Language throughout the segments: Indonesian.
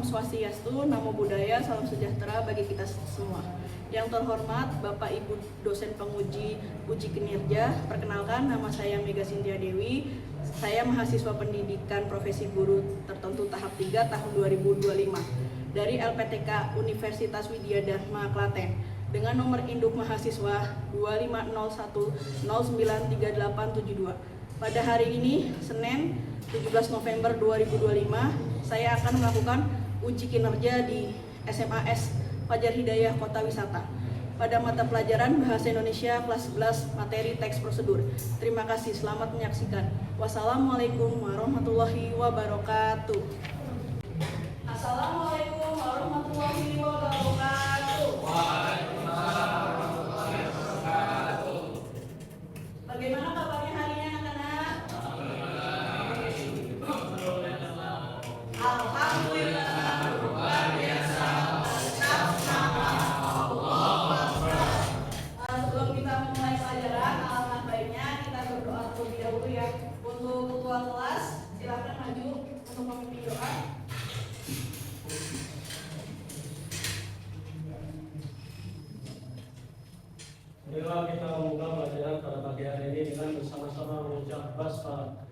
Om Swastiastu, Namo Buddhaya, Salam Sejahtera bagi kita semua. Yang terhormat Bapak Ibu dosen penguji uji kinerja, perkenalkan nama saya Mega Cynthia Dewi. Saya mahasiswa pendidikan profesi guru tertentu tahap 3 tahun 2025 dari LPTK Universitas Widya Dharma Klaten dengan nomor induk mahasiswa 2501093872. Pada hari ini, Senin 17 November 2025, saya akan melakukan uji kinerja di SMAS Fajar Hidayah Kota Wisata pada mata pelajaran Bahasa Indonesia kelas 11 materi teks prosedur. Terima kasih, selamat menyaksikan. Wassalamualaikum warahmatullahi wabarakatuh. Assalamualaikum warahmatullahi wabarakatuh. Waalaikumsalam warahmatullahi wabarakatuh. Bagaimana kabarnya hari ini anak-anak? Alhamdulillah. Luar biasa. Sebelum kita memulai pelajaran, alangkah baiknya kita berdoa terlebih dahulu ya. Untuk ketua kelas, silakan maju untuk memimpin doa. Marilah kita membuka pelajaran pada pagi hari ini dengan bersama-sama mengucap basmalah.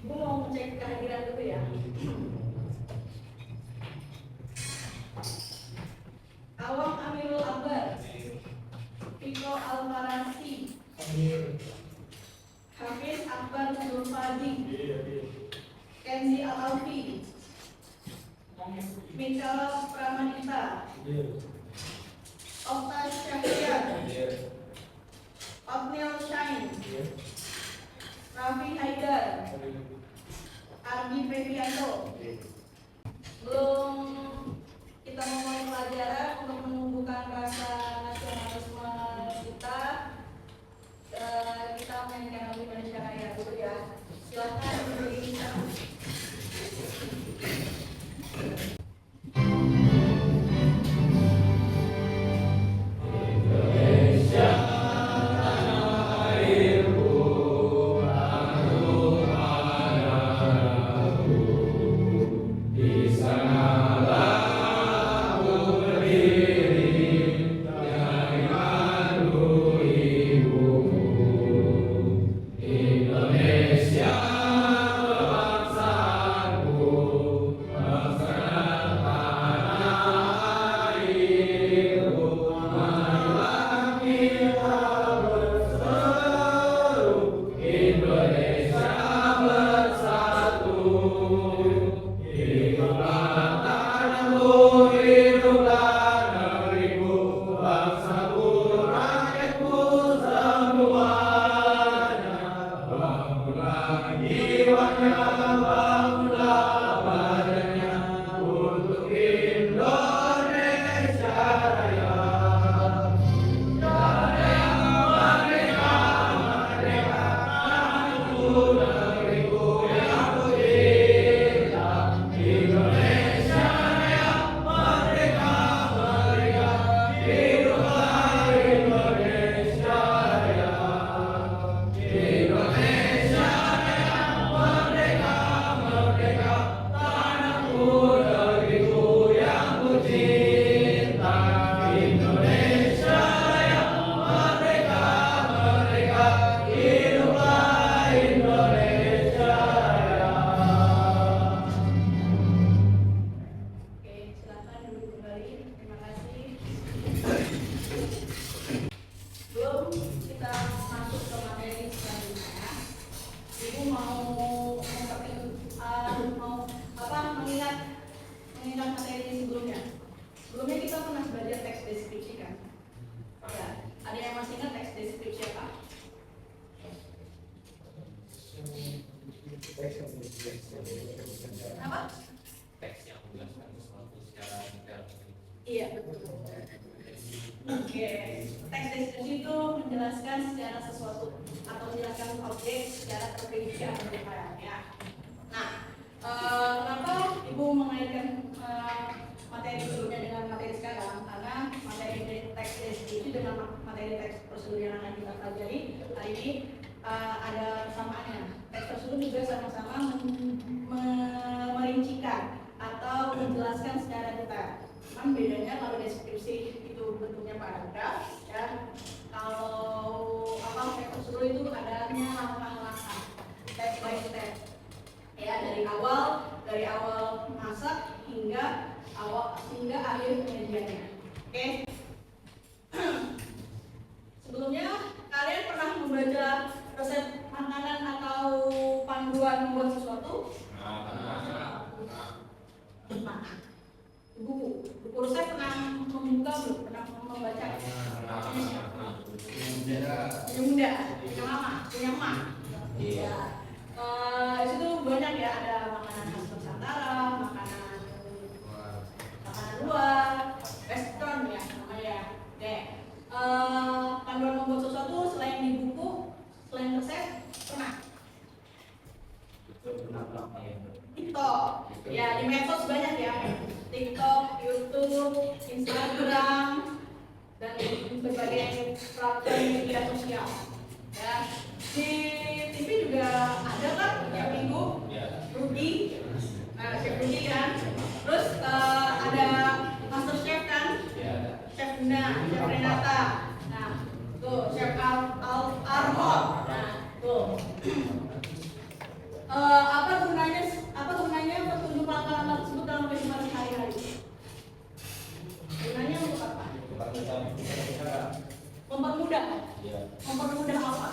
Ibu mau cek kehadiran dulu ya. Awang Amirul Akbar, Viko Almarasi, Hafiz Akbar Nurfadi, Kenzi Al-Alfi, Michael Pramanita, Okta Syahrian, Otniel Shain, Raffi Haidar, Ardi Febianto. Belum kita memulai pelajaran, untuk menumbuhkan rasa nasionalisme kita, kita mainkan lagu Indonesia Raya dulu ya. Silahkan berdiri. Hiduplah tanahku, hiduplah pernah belajar teks deskripsi kan? Ya, ada yang masih ingat teks deskripsi apa? Apa? Teks yang menjelaskan sesuatu secara detail. Iya, betul. Oke, teks deskripsi itu menjelaskan secara sesuatu atau menjelaskan objek secara terperinci atau detail ya. Nah, kenapa Ibu mengaitkan materi sebelumnya dengan materi sekarang? Karena materi teks deskripsi dengan materi teks prosedur yang akan kita pelajari hari ini ada kesamaannya. Teks prosedur juga sama-sama merincikan atau menjelaskan secara detail. Cuman bedanya kalau deskripsi itu bentuknya paragraf, ya. Kalau teks prosedur itu adanya langkah-langkah, step by step. Ya, dari awal masak hingga akhir penyajiannya. Oke. Sebelumnya kalian pernah membaca resep makanan atau panduan membuat sesuatu? Buku resep pernah membuka belum? Pernah membaca? Bunda, punya mama, punya emak. Iya. Di situ banyak ya, ada makanan khas Nusantara, makanan luar, restoran ya namanya. Oke. Panduan membuat sesuatu selain di buku, selain resep, pernah? TikTok, ya di medsos banyak ya. TikTok, YouTube, Instagram, dan berbagai platform media sosial. Ya, di TV juga ada kan tiap minggu, Rudy, Chef Rudy kan. Terus ada Master Chef kan, Chef Bunda, Chef Renata. Nah, tuh Chef Armor. Nah, tuh. Apa gunanya petunjuk langkah-langkah tersebut dalam kehidupan sehari-hari? Gunanya untuk apa? Mempermudah. Mempermudah apa?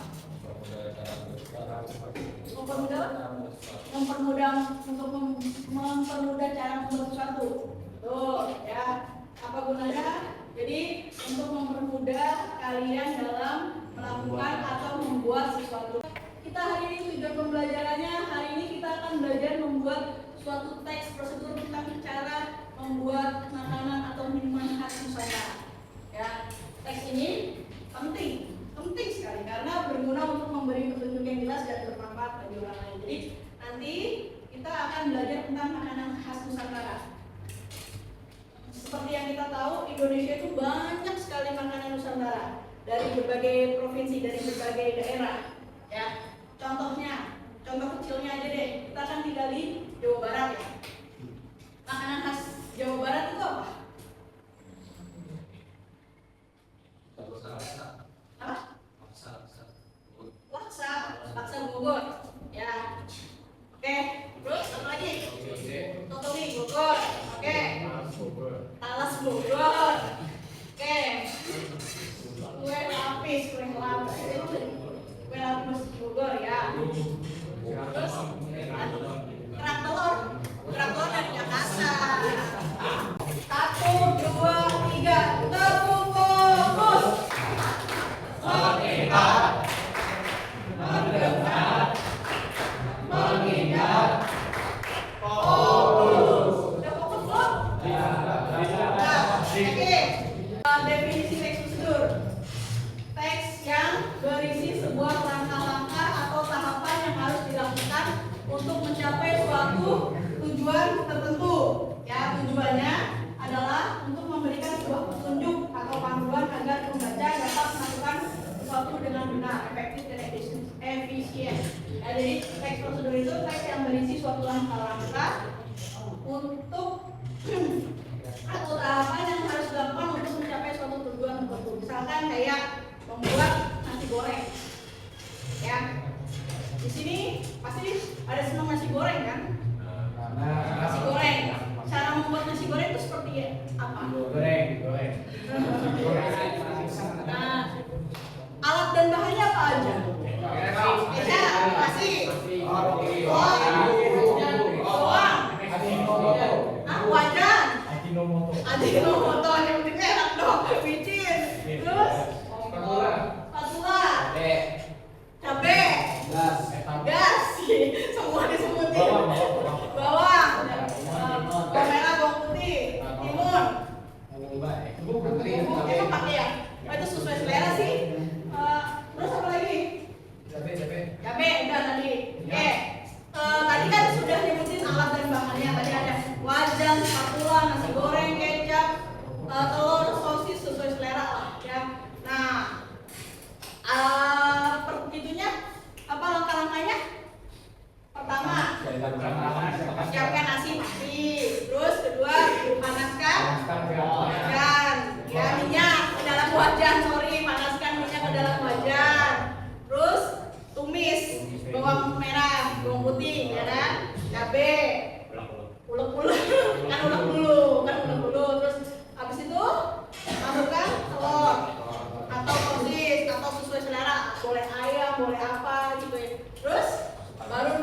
Mempermudah untuk mempermudah cara membuat sesuatu. Tuh, ya. Apa gunanya? Jadi untuk mempermudah kalian dalam melakukan atau membuat sesuatu. Kita hari ini tujuan pembelajarannya, hari ini kita akan belajar membuat suatu teks prosedur tentang cara membuat makanan atau minuman khas Nusantara. Ya, teks ini penting sekali karena berguna untuk memberi petunjuk yang jelas dan bermanfaat bagi orang lain. Jadi nanti kita akan belajar tentang makanan khas Nusantara. Seperti yang kita tahu, Indonesia itu banyak sekali makanan Nusantara dari berbagai provinsi, dari berbagai daerah. Ya, contoh kecilnya aja deh. Kita kan tinggal di Jawa Barat ya. Makanan khas Jawa Barat itu apa? Laksa Bogor. Ya. Oke, terus apa lagi? Soto mie Bogor. Oke. Talas Bogor. Oke. Kue lapis Bogor ya. Terus kerak telur dari Jakarta. 1, 2, 3, tepuk fokus. Melihat, mendengar, mengingat, fokus. Udah fokus belum? Nah, oke. Definisi teks prosedur. Teks yang berisi sebuah langkah-langkah atau tahapan yang harus dilakukan untuk mencapai suatu tujuan tertentu. Ya, tujuannya adalah untuk memberikan sebuah petunjuk atau panduan agar pembaca dapat melakukan sesuatu dengan benar, efektif dan efisien. Ya, jadi teks prosedur itu teks yang berisi suatu langkah-langkah untuk atau tahapan yang harus dilakukan untuk mencapai suatu tujuan tertentu. Misalkan kayak membuat nasi goreng. Ya. Di sini pasti ada senang nasi goreng kan? Nasi goreng. Cara membuat nasi goreng itu seperti apa? Goreng. Nah, alat dan bahannya apa aja? Nasi. Bawang. Wajan. Ajinomoto yang penting Emang pakai ya? Oh, itu sesuai selera sih. Terus apa lagi? Cabe udah tadi. Oke. Tadi kan sudah nyebutin alat dan bahannya. Tadi ada wajan, spatula, nasi goreng, kecap, telur, sosis sesuai selera lah ya. Nah, itunya apa langkah-langkahnya? Pertama, siapkan nasi pasti. Terus kedua, panaskan wajan. Ya, minyak ke dalam wajan. Sorry, panaskan minyak ke dalam wajan. Terus tumis bawang merah, bawang putih, ya kan? Cabe, ulek-ulek, kan ulek dulu. Terus habis itu masukkan telur atau sosis atau sesuai selera. Boleh ayam, boleh apa gitu ya. Terus baru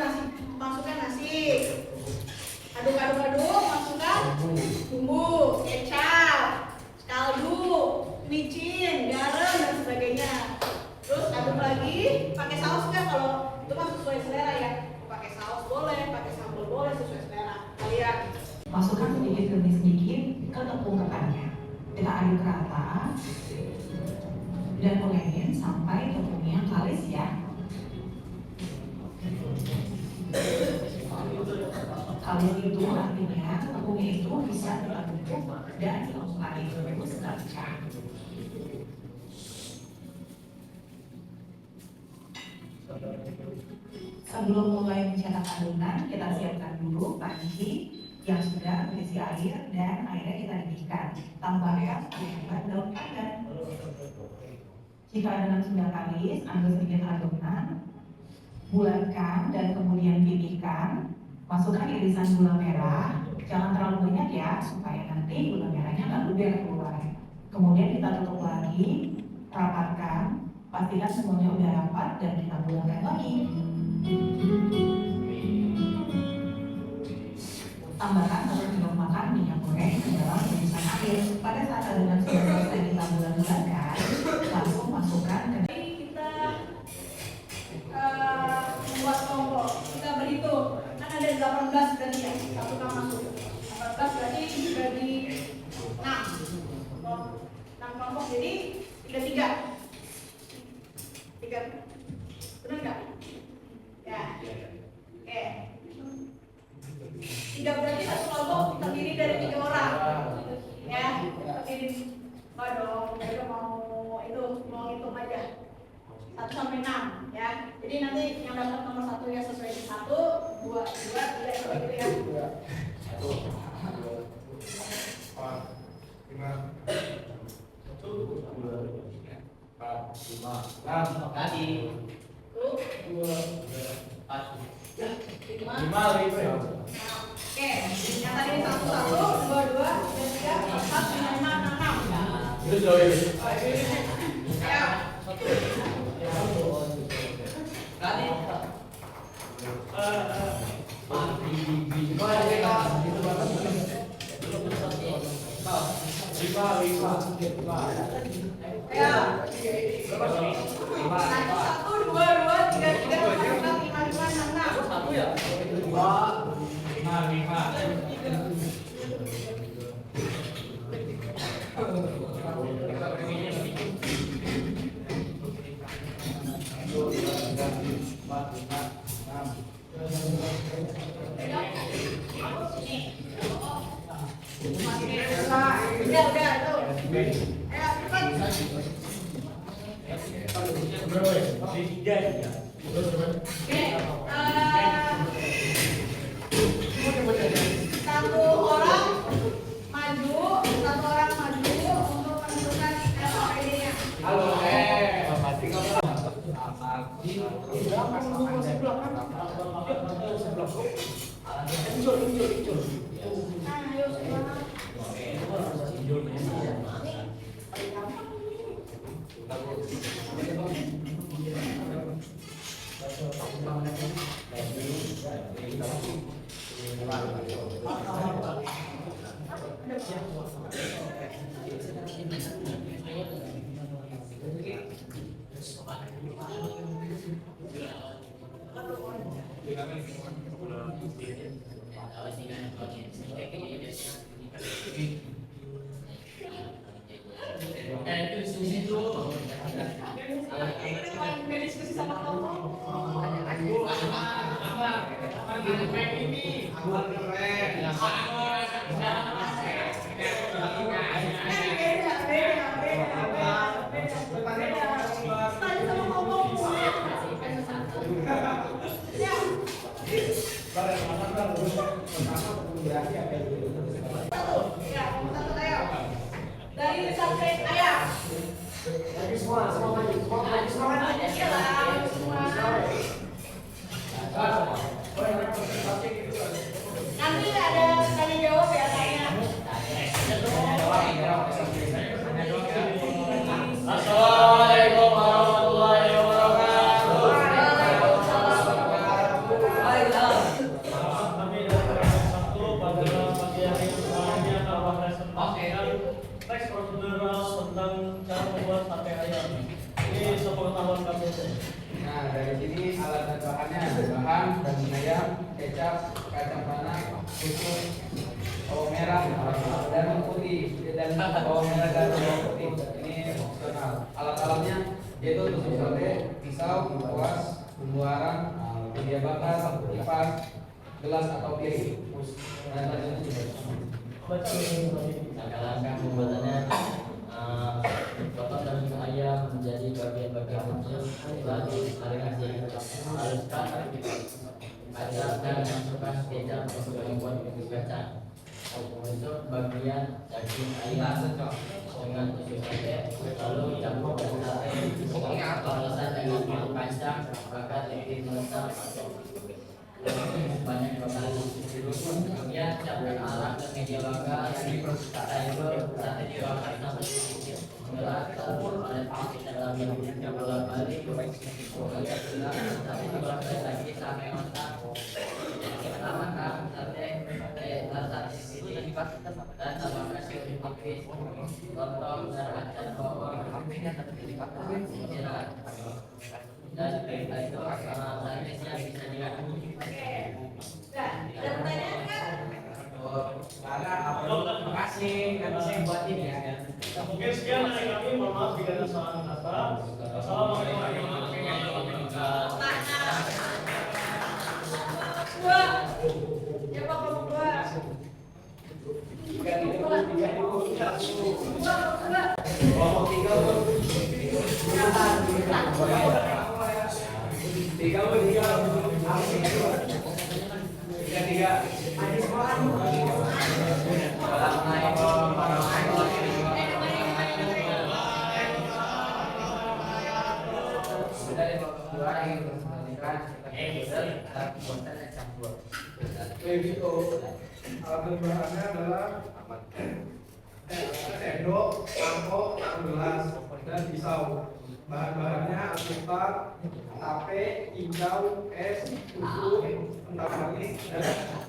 masukkan nasi. Aduk-aduk, masukkan bumbu, kecap, kaldu, micin, garam dan sebagainya. Terus aduk lagi, pakai saus kan? Kalau itu kan sesuai selera ya. Pakai saus boleh, pakai sambal boleh, sesuai selera kalian. Masukkan sedikit demi sedikit ke tepung ketannya. Kita aduk rata dan ulengin sampai tepungnya kalis ya. Kalis itu artinya tepungnya itu bisa kita tutup dan dimasukkan itu setelah pecah. Sebelum mulai mencetak adonan, kita siapkan dulu panci yang sudah berisi air dan airnya kita didihkan. Tambahkan sedikit daun pandan. Jika adonan sudah kalis, ambil sedikit adonan, bulatkan dan kemudian pipihkan. Masukkan irisan gula merah, jangan terlalu banyak ya, supaya nanti gula merahnya nggak luber keluar. Kemudian kita tutup lagi, rapatkan, pastikan semuanya udah rapat dan kita bulatkan lagi. Tambahkan 1 sendok makan minyak goreng ke dalam irisan air. Pada saat adonan sudah selesai kita bulat-bulatkan, langsung masukkan ke Kita membuat kelompok. Kita berhitung. Kan ada 18 berarti ya. Satu kan masuk. 18 berarti dibagi 6. 6 kelompok jadi 3. Benar nggak? Ya. Oke. 3 berarti satu kelompok terdiri dari 3 orang. Ya, terdiri. Oh dong, mereka mau hitung aja. 1 sampai 6 ya. Jadi nanti yang dapat nomor 1 ya sesuai 1, 2, 3 seperti itu ya. 1, 2, 4, 5, 1, 2, 3, 4, 5, 6. Tadi 1, 2, 4 5. 5 gitu ya. Oke, yang tadi 1, 2, 3, 4, 5, 6. Itu jauh ini. Ya. tadi Ya. 1, 2, 3, 4, 5, 6. satu ya Udah itu. Ayo cepat. Satu orang maju untuk menentukan SOPD-nya. Nah, ayo semuanya. Itu di sini tuh. Diskusi sama kamu. Dari sampai ayam. Lagi semua maju, semua maju. Nanti ada tanya jawab ya, tanya. Assalamualaikum warahmatullahi wabarakatuh. Kami dari satu pada pagi hari ini akan presentasikan teks prosedural tentang cara membuat sate ayam. Ini sepengetahuan kami. Nah, dari sini alat dan bahannya ada bahan daging ayam, kecap, kacang tanah, susu, bawang merah, dan bawang putih, dan bawang merah dan bawang putih. Ini opsional. Alat-alatnya yaitu tusuk sate, pisau, kuas, bumbu arang, media bakar, kipas, gelas atau piring, dan selanjutnya juga. Langkah-langkah pembuatannya potong daging ayam menjadi bagian-bagian kecil, lalu marinasi, haluskan, kacang dan masukkan kecap untuk membuat bumbu kacang. Untuk bagian daging ayam dengan tusuk sate, lalu campur dan sate. Pemanasan dengan bumbu kacang, bahkan lebih melesat banyak kali. Kemudian campur arang dan media bakar, sate dibakar sampai sedikit merah, lalu oleh pakai dalam minyak bolak-balik, kemudian sate dibakar lagi sampai matang. Tambahkan sate dan tambahkan sirih tipis, lontong dan kacang bawang, dan setelah itu lanjutnya bisa diaduk. Terima kasih, kami saya buatin ya. Mungkin sekian dari kami. Mohon maaf jika ada salah kata. Assalamualaikum warahmatullahi wabarakatuh. Siapa kamu dua? Itu alat bahannya adalah sendok, mangkok, gelas, dan pisau. Bahan-bahannya alpukat, tape, hijau, es, susu, kental manis, dan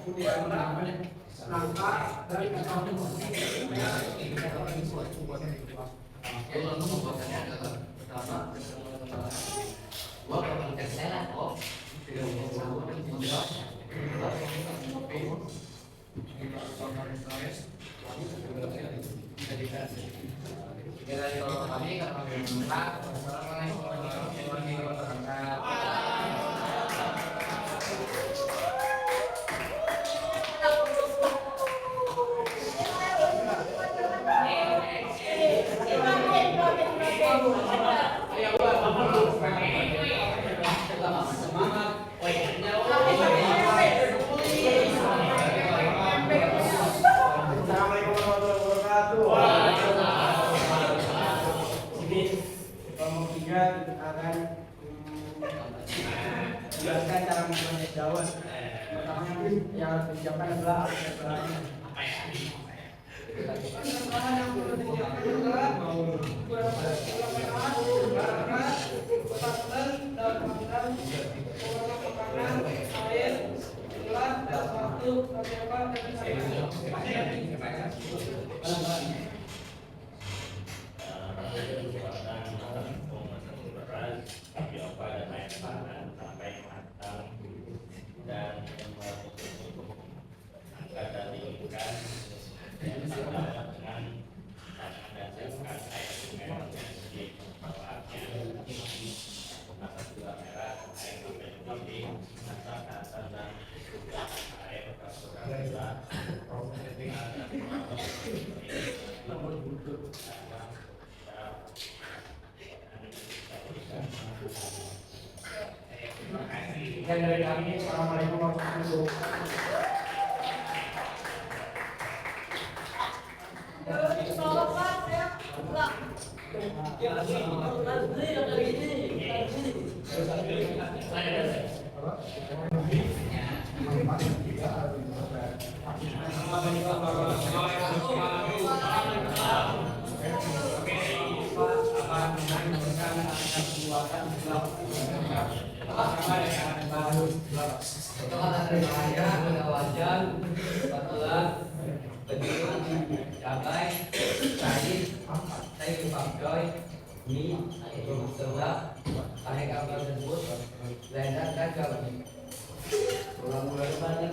kemudian nangka dan kacang. Assalamualaikum warahmatullahi wabarakatuh. Ini kelompok 3 akan menjelaskan cara membuat daun. Pertama yang harus disiapkan adalah alat bahannya. Bahan yang perlu disiapkan adalah pasten, daun pandan, pewarna makanan, air, gelas, dan satu paper dan sayur. Dan akan diinginkan dengan tangan dan siapkan air sungai Sekian dari kami. Assalamualaikum warahmatullahi wabarakatuh. Untuk atas namanya ada wajan, patulan, bedil, cabai, cair, sayur pakcoy, mie, sebelah, aneka tersebut, blender dan garam. Ulang-ulang banyak.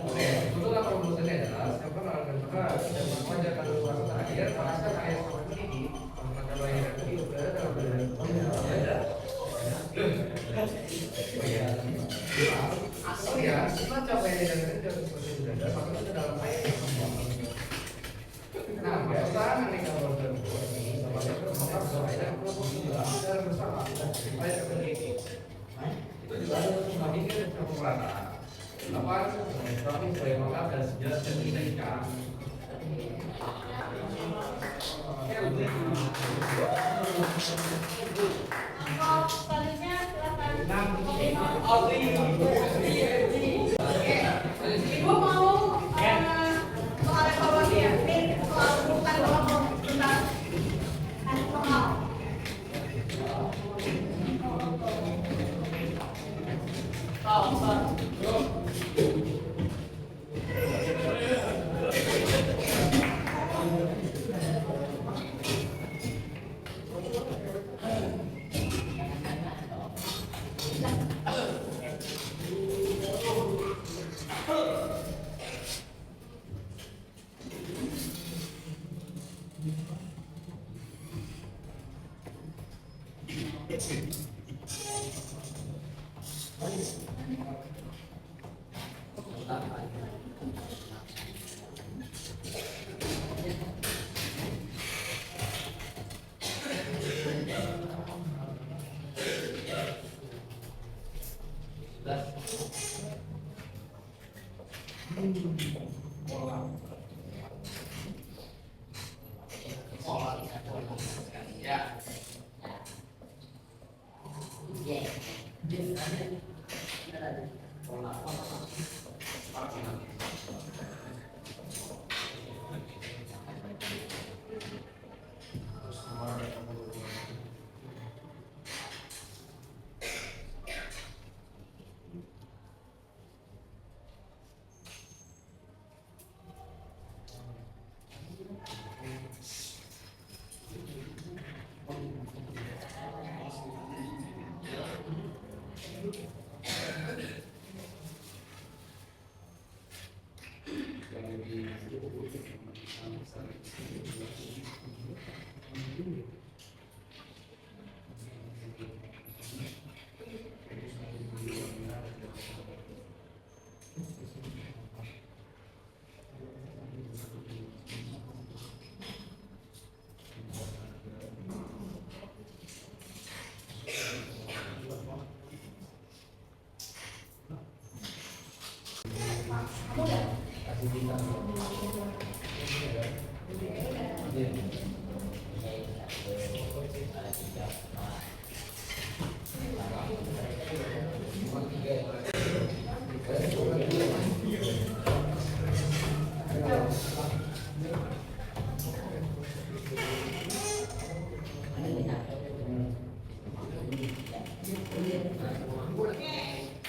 Untuk apa urusannya adalah siapa akan beras dan bekerja kalau puasa terakhir merasa kayak seperti ini maka bayar itu berada dalam asal ya semacam bayar dan kerja seperti itu ada maka itu dalam air kenapa pesan aneka tersebut sebagai persoalan sesuai dan kelompok dalam bersama supaya seperti ini itu juga ada membandingkan dan pemulataan apa kami sebagai makam dan sejarah dan Indonesia Selanjutnya silakan. Ibu mau soal evaluasi ya? Ini soal bukan soal tentang soal.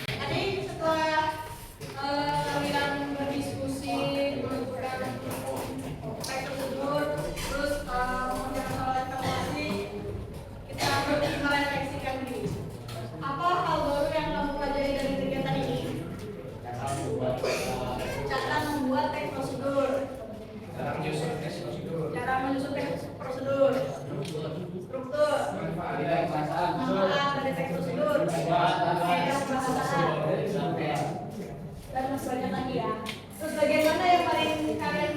Tadi setelah kalian berdiskusi menentukan teks tersebut, terus mengerjakan soal evaluasi, kita merefleksikan diri. Apa hal baru yang kamu pelajari dari kegiatan ini? Cara membuat teks prosedur. cara menyusun tes prosedur Cara menyusun teks prosedur. Struktur. Manfaat dari teks prosedur. Kaedah bahasa. Dan masih banyak lagi ya. Terus bagaimana yang paling kalian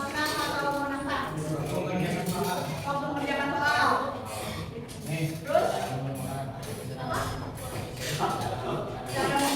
senang atau menantang? Waktu mengerjakan soal. Terus apa? Cara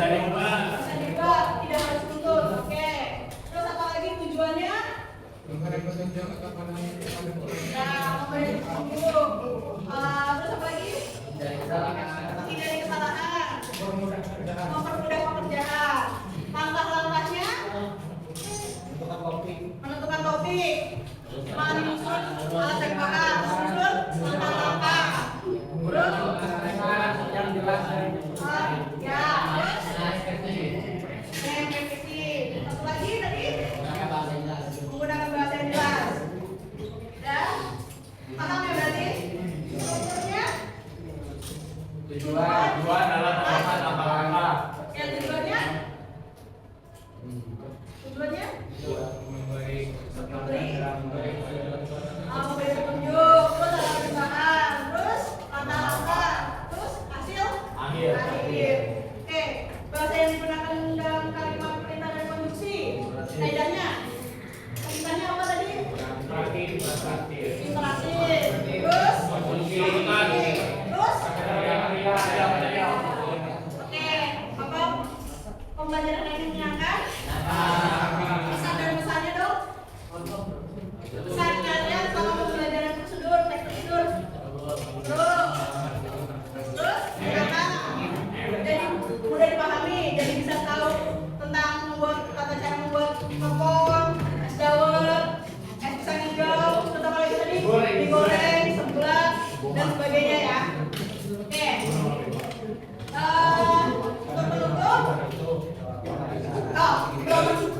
Bisa juga, tidak harus tuntut. Oke. Terus apa lagi tujuannya? Memberi petunjuk kepada Nah, memberi petunjuk. Terus apa lagi? Menghindari kesalahan. mempermudah pekerjaan. Mempermudah pekerjaan. Langkah-langkahnya menentukan topik. Menyusun alat dan bahan. Menyusun langkah-langkah. Terus yang jelas dan ya, revisi. Satu lagi tadi menggunakan bahasa yang jelas. Dan paham ya berarti? Strukturnya tujuan adalah melakukan langkah-langkah. ya tujuannya Memberi memberi petunjuk, terus ada tambahan, terus langkah-langkah, terus hasil akhir. Oke, bahasa yang digunakan dalam kalimat perintah dan konstruksi. Kaidahnya apa tadi? Interaktif. Terus oke, apa pembelajaran yang menyenangkan? Pesan dan pesannya dong. Pesan kalian selama pembelajaran prosedur, teks prosedur. Terus menyenangkan. Jadi mudah dipahami, jadi bisa tahu tentang membuat tata cara membuat kepon, es dawet, es pisang hijau, terus apa lagi tadi? Digoreng, sebelah, dan sebagainya ya. Oke. Untuk penutup,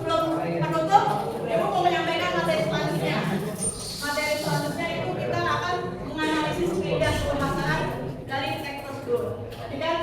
belum penutup, Ibu mau menyampaikan materi selanjutnya. Materi selanjutnya itu kita akan menganalisis kaidah kebahasaan dari teks prosedur. Jadi kan